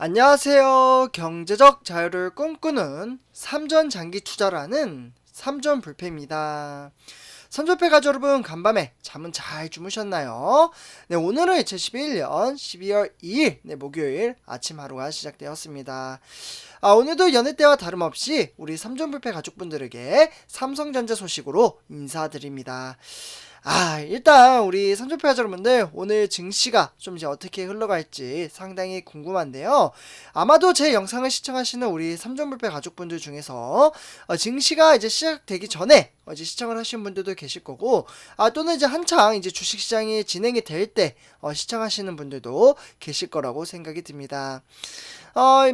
안녕하세요. 경제적 자유를 꿈꾸는 삼전 장기 투자라는 삼전 불패입니다. 삼전패 가족 여러분, 간밤에 잠은 잘 주무셨나요? 네, 오늘은 2011년 12월 2일 목요일 아침 하루가 시작되었습니다. 오늘도 여느 때와 다름없이 우리 삼전불패 가족분들에게 삼성전자 소식으로 인사드립니다. 일단 우리 삼촌패 여러분들, 오늘 증시가 좀 이제 어떻게 흘러갈지 상당히 궁금한데요. 아마도 제 영상을 시청하시는 우리 삼촌불패 가족분들 중에서 증시가 이제 시작되기 전에 이제 시청을 하신 분들도 계실 거고, 또는 이제 한창 이제 주식시장이 진행이 될 때 시청하시는 분들도 계실 거라고 생각이 듭니다.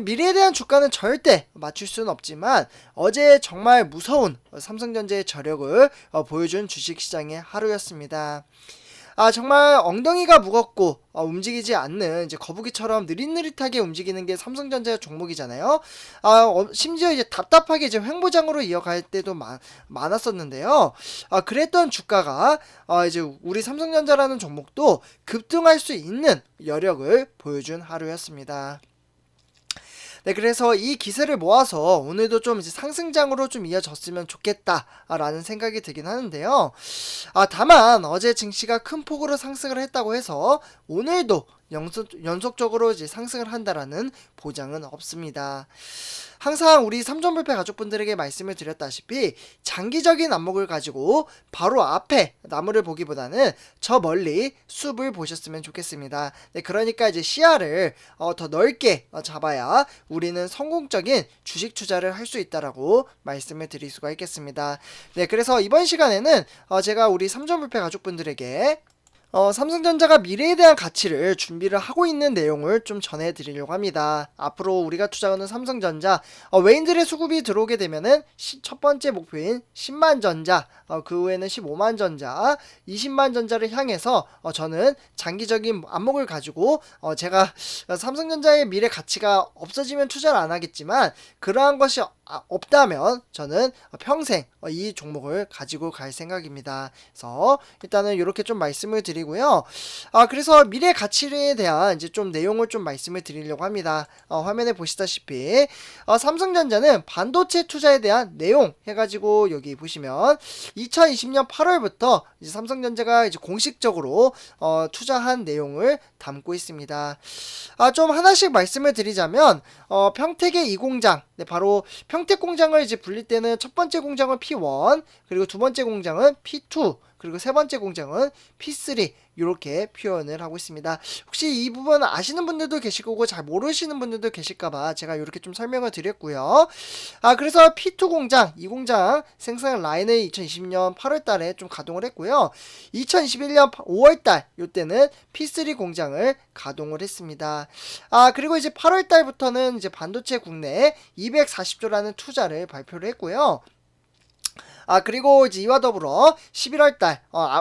미래에 대한 주가는 절대 맞출 수는 없지만, 어제 정말 무서운 삼성전자의 저력을 보여준 주식시장의 하루였습니다. 정말 엉덩이가 무겁고 움직이지 않는 이제 거북이처럼 느릿느릿하게 움직이는 게 삼성전자 종목이잖아요. 심지어 이제 답답하게 이제 횡보장으로 이어갈 때도 많았었는데요. 그랬던 주가가 이제 우리 삼성전자라는 종목도 급등할 수 있는 여력을 보여준 하루였습니다. 네, 그래서 이 기세를 모아서 오늘도 좀 이제 상승장으로 좀 이어졌으면 좋겠다라는 생각이 들긴 하는데요. 다만 어제 증시가 큰 폭으로 상승을 했다고 해서 오늘도 연속적으로 이제 상승을 한다라는 보장은 없습니다. 항상 우리 삼전불패 가족분들에게 말씀을 드렸다시피, 장기적인 안목을 가지고 바로 앞에 나무를 보기보다는 저 멀리 숲을 보셨으면 좋겠습니다. 네, 그러니까 이제 시야를 더 넓게 잡아야 우리는 성공적인 주식 투자를 할 수 있다라고 말씀을 드릴 수가 있겠습니다. 네, 그래서 이번 시간에는 제가 우리 삼전불패 가족분들에게 삼성전자가 미래에 대한 가치를 준비를 하고 있는 내용을 좀 전해드리려고 합니다. 앞으로 우리가 투자하는 삼성전자, 외인들의 수급이 들어오게 되면은 첫 번째 목표인 10만 전자, 그 후에는 15만 전자, 20만 전자를 향해서 저는 장기적인 안목을 가지고 제가 삼성전자의 미래 가치가 없어지면 투자를 안 하겠지만, 그러한 것이 없다면 저는 평생 이 종목을 가지고 갈 생각입니다. 그래서 일단은 이렇게 좀 말씀을 드리고요. 그래서 미래 가치에 대한 이제 좀 내용을 좀 말씀을 드리려고 합니다. 화면에 보시다시피 삼성전자는 반도체 투자에 대한 내용 해가지고 여기 보시면 2020년 8월부터 이제 삼성전자가 이제 공식적으로 투자한 내용을 담고 있습니다. 좀 하나씩 말씀을 드리자면 평택의 이 공장, 네, 바로 평택 공장을 이제 불릴 때는 첫 번째 공장은 P1, 그리고 두 번째 공장은 P2, 그리고 세 번째 공장은 P3, 이렇게 표현을 하고 있습니다. 혹시 이 부분 아시는 분들도 계실 거고 잘 모르시는 분들도 계실까봐 제가 이렇게 좀 설명을 드렸고요. 그래서 P2 공장, 이 공장 생산 라인을 2020년 8월 달에 좀 가동을 했고요. 2021년 5월 달, 이때는 P3 공장을 가동을 했습니다. 그리고 이제 8월 달부터는 이제 반도체 국내에 240조라는 투자를 발표를 했고요. 그리고 이제 이와 더불어 11월달,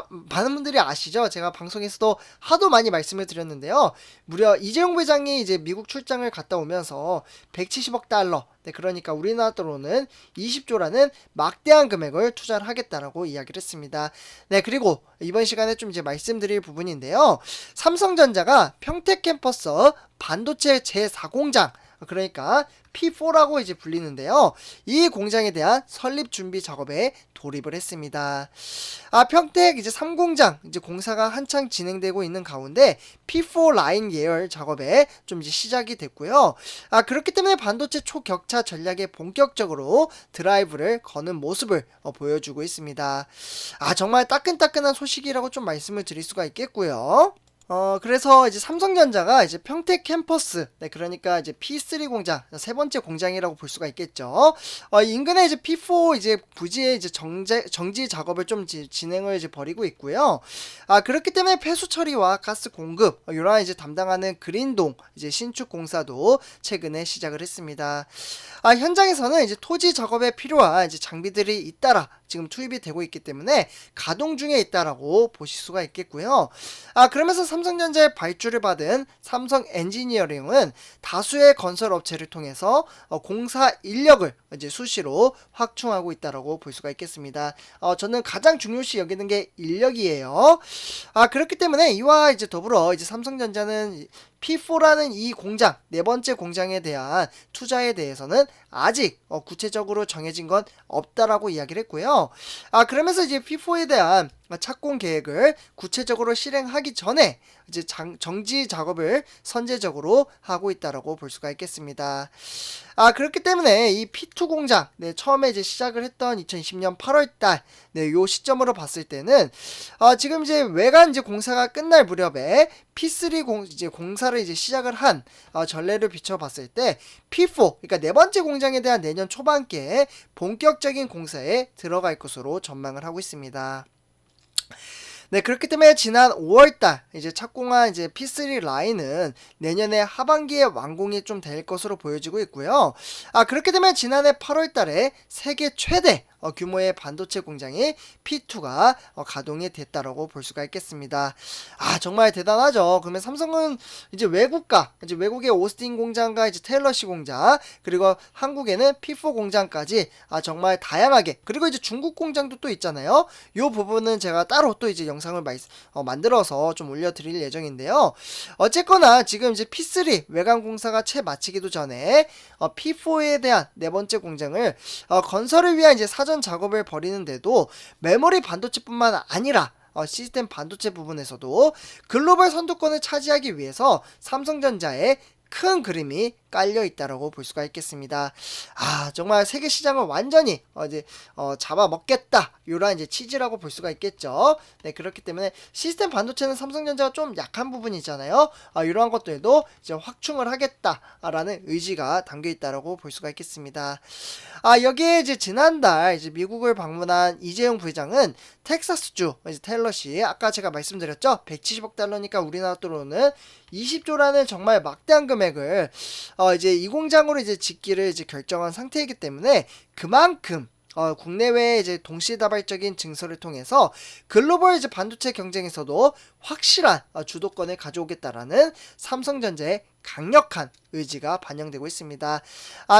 많은 분들이 아시죠? 제가 방송에서도 하도 많이 말씀을 드렸는데요. 무려 이재용 부회장이 이제 미국 출장을 갔다 오면서 170억 달러, 네, 그러니까 우리나라 돈으로는 20조라는 막대한 금액을 투자를 하겠다라고 이야기를 했습니다. 네, 그리고 이번 시간에 좀 이제 말씀드릴 부분인데요. 삼성전자가 평택 캠퍼스 반도체 제4공장, 그러니까 P4라고 이제 불리는데요. 이 공장에 대한 설립 준비 작업에 돌입을 했습니다. 평택 이제 3공장 이제 공사가 한창 진행되고 있는 가운데 P4 라인 예열 작업에 좀 이제 시작이 됐고요. 그렇기 때문에 반도체 초격차 전략에 본격적으로 드라이브를 거는 모습을 보여주고 있습니다. 정말 따끈따끈한 소식이라고 좀 말씀을 드릴 수가 있겠고요. 그래서 이제 삼성전자가 이제 평택 캠퍼스, 네, 그러니까 이제 P3 공장, 세 번째 공장이라고 볼 수가 있겠죠. 인근에 이제 P4 이제 부지에 이제 정지 작업을 좀 진행을 이제 벌이고 있고요. 그렇기 때문에 폐수 처리와 가스 공급, 이러한 이제 담당하는 그린동 이제 신축 공사도 최근에 시작을 했습니다. 현장에서는 이제 토지 작업에 필요한 이제 장비들이 잇따라 지금 투입이 되고 있기 때문에 가동 중에 있다라고 보실 수가 있겠고요. 그러면서 삼성전자의 발주를 받은 삼성 엔지니어링은 다수의 건설 업체를 통해서 공사 인력을 이제 수시로 확충하고 있다라고 볼 수가 있겠습니다. 저는 가장 중요시 여기는 게 인력이에요. 그렇기 때문에 이와 이제 더불어 이제 삼성전자는 P4라는 이 공장, 네 번째 공장에 대한 투자에 대해서는 아직 구체적으로 정해진 건 없다라고 이야기를 했고요. 그러면서 이제 P4에 대한 착공 계획을 구체적으로 실행하기 전에 이제 정지 작업을 선제적으로 하고 있다라고 볼 수가 있겠습니다. 그렇기 때문에 이 P2 공장, 네, 처음에 이제 시작을 했던 2020년 8월달, 네, 요 시점으로 봤을 때는 지금 이제 외관 이제 공사가 끝날 무렵에 P3 이제 공사를 이제 시작을 한 전례를 비춰봤을 때 P4, 그러니까 네 번째 공장에 대한 내년 초반기에 본격적인 공사에 들어갈 것으로 전망을 하고 있습니다. 네, 그렇기 때문에 지난 5월달 이제 착공한 이제 P3 라인은 내년에 하반기에 완공이 좀 될 것으로 보여지고 있고요. 그렇게 되면 지난해 8월달에 세계 최대 규모의 반도체 공장이 P2가 가동이 됐다라고 볼 수가 있겠습니다. 정말 대단하죠. 그러면 삼성은 이제 외국의 오스틴 공장과 이제 테일러시 공장, 그리고 한국에는 P4 공장까지 정말 다양하게, 그리고 이제 중국 공장도 또 있잖아요. 요 부분은 제가 따로 또 이제 영상을 만들어서 좀 올려드릴 예정인데요. 어쨌거나 지금 이제 P3 외관 공사가 채 마치기도 전에 P4에 대한 네 번째 공장을 건설을 위한 이제 사전 작업을 벌이는데도 메모리 반도체뿐만 아니라 시스템 반도체 부분에서도 글로벌 선두권을 차지하기 위해서 삼성전자의 큰 그림이 깔려 있다라고 볼 수가 있겠습니다. 정말 세계 시장을 완전히 이제 잡아먹겠다, 요런 이제 취지라고 볼 수가 있겠죠. 네, 그렇기 때문에 시스템 반도체는 삼성전자가 좀 약한 부분이잖아요. 이러한 것들도 이제 확충을 하겠다라는 의지가 담겨 있다라고 볼 수가 있겠습니다. 여기에 이제 지난달 이제 미국을 방문한 이재용 부회장은 텍사스주 이제 텔러시, 아까 제가 말씀드렸죠, 170억 달러니까 우리나라 돈으로는 20조라는 정말 막대한 금액을 이제 이 공장으로 이제 짓기를 이제 결정한 상태이기 때문에 그만큼 국내외 이제 동시다발적인 증설을 통해서 글로벌 이제 반도체 경쟁에서도 확실한 주도권을 가져오겠다라는 삼성전자의 강력한 의지가 반영되고 있습니다.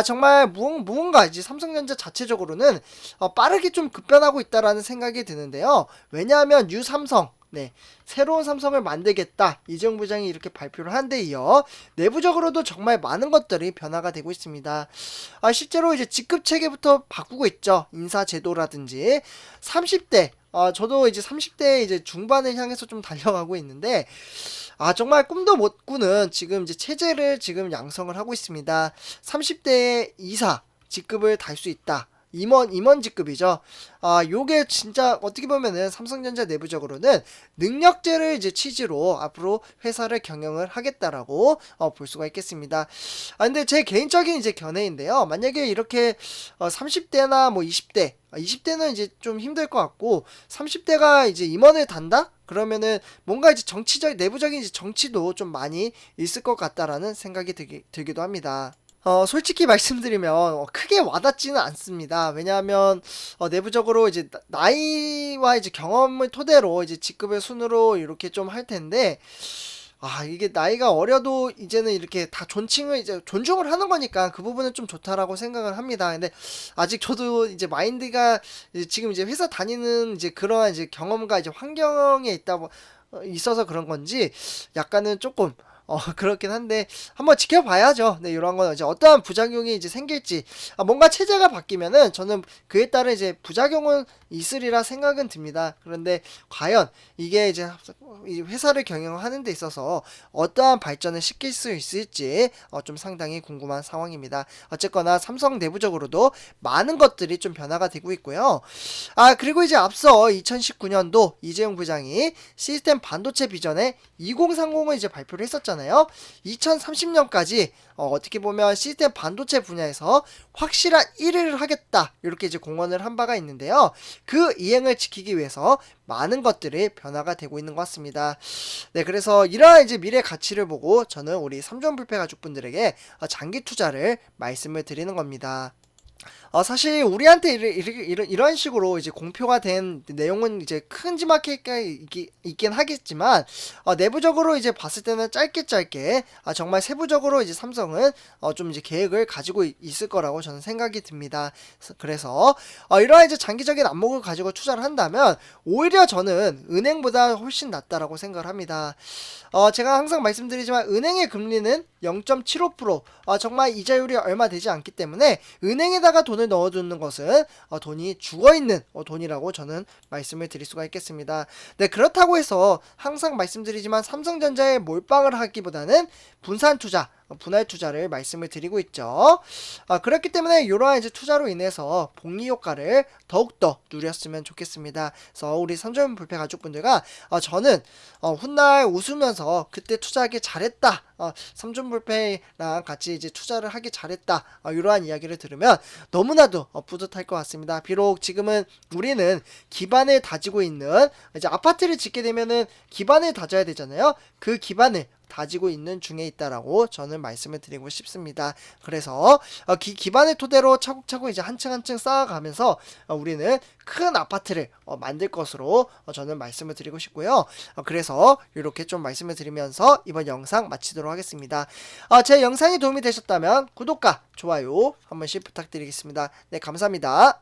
정말 무언가 이제 삼성전자 자체적으로는 빠르게 좀 급변하고 있다라는 생각이 드는데요. 왜냐하면 뉴삼성, 네, 새로운 삼성을 만들겠다, 이재용 부장이 이렇게 발표를 한 데 이어 내부적으로도 정말 많은 것들이 변화가 되고 있습니다. 실제로 이제 직급 체계부터 바꾸고 있죠. 인사 제도라든지 30대, 저도 이제 30대 이제 중반을 향해서 좀 달려가고 있는데 정말 꿈도 못 꾸는 지금 이제 체제를 지금 양성을 하고 있습니다. 30대의 이사 직급을 달 수 있다. 임원 직급이죠. 요게 진짜 어떻게 보면은 삼성전자 내부적으로는 능력제를 이제 취지로 앞으로 회사를 경영을 하겠다라고 볼 수가 있겠습니다. 근데 제 개인적인 이제 견해인데요. 만약에 이렇게 30대나 뭐 20대는 이제 좀 힘들 것 같고 30대가 이제 임원을 단다? 그러면은 뭔가 이제 내부적인 이제 정치도 좀 많이 있을 것 같다라는 생각이 들기도 합니다. 솔직히 말씀드리면 크게 와닿지는 않습니다. 왜냐하면 내부적으로 이제 나이와 이제 경험을 토대로 이제 직급의 순으로 이렇게 좀 할 텐데 이게 나이가 어려도 이제는 이렇게 다 존중을 하는 거니까 그 부분은 좀 좋다라고 생각을 합니다. 근데 아직 저도 이제 마인드가 이제 지금 이제 회사 다니는 이제 그러한 이제 경험과 이제 환경에 있어서 그런 건지 약간은 조금 그렇긴 한데 한번 지켜봐야죠. 네, 이런 건 이제 어떠한 부작용이 이제 생길지, 뭔가 체제가 바뀌면은 저는 그에 따른 이제 부작용은 있으리라 생각은 듭니다. 그런데 과연 이게 이제 이 회사를 경영하는 데 있어서 어떠한 발전을 시킬 수 있을지 좀 상당히 궁금한 상황입니다. 어쨌거나 삼성 내부적으로도 많은 것들이 좀 변화가 되고 있고요. 그리고 이제 앞서 2019년도 이재용 부장이 시스템 반도체 비전에 2030을 이제 발표를 했었잖아요. 2030년까지 어떻게 보면 시스템 반도체 분야에서 확실한 1위를 하겠다, 이렇게 이제 공언을 한 바가 있는데요. 그 이행을 지키기 위해서 많은 것들이 변화가 되고 있는 것 같습니다. 네, 그래서 이러한 이제 미래 가치를 보고 저는 우리 삼전불패 가족분들에게 장기 투자를 말씀을 드리는 겁니다. 사실 우리한테 이런 식으로 이제 공표가 된 내용은 이제 큼지막하게 있긴 하겠지만, 내부적으로 이제 봤을 때는 짧게 정말 세부적으로 이제 삼성은 좀 이제 계획을 가지고 있을 거라고 저는 생각이 듭니다. 그래서 이러한 이제 장기적인 안목을 가지고 투자를 한다면 오히려 저는 은행보다 훨씬 낫다라고 생각을 합니다. 제가 항상 말씀드리지만 은행의 금리는 0.75%, 정말 이자율이 얼마 되지 않기 때문에 은행에다가 돈을 넣어두는 것은 돈이 죽어있는 돈이라고 저는 말씀을 드릴 수가 있겠습니다. 네, 그렇다고 해서 항상 말씀드리지만 삼성전자에 몰빵을 하기보다는 분산 투자, 분할 투자를 말씀을 드리고 있죠. 그렇기 때문에 이러한 이제 투자로 인해서 복리 효과를 더욱더 누렸으면 좋겠습니다. 그래서 우리 삼전 불패 가족분들과 저는 훗날 웃으면서 그때 투자하기 잘했다. 삼전불패랑 같이 이제 투자를 하기 잘했다. 이러한 이야기를 들으면 너무나도 뿌듯할 것 같습니다. 비록 지금은 우리는 기반을 다지고 있는, 이제 아파트를 짓게 되면은 기반을 다져야 되잖아요. 그 기반을 다지고 있는 중에 있다라고 저는 말씀을 드리고 싶습니다. 그래서 기반을 토대로 차곡차곡 이제 한 층 한 층 쌓아가면서 우리는 큰 아파트를 만들 것으로 저는 말씀을 드리고 싶고요. 그래서 이렇게 좀 말씀을 드리면서 이번 영상 마치도록 하겠습니다. 제 영상이 도움이 되셨다면 구독과 좋아요 한 번씩 부탁드리겠습니다. 네, 감사합니다.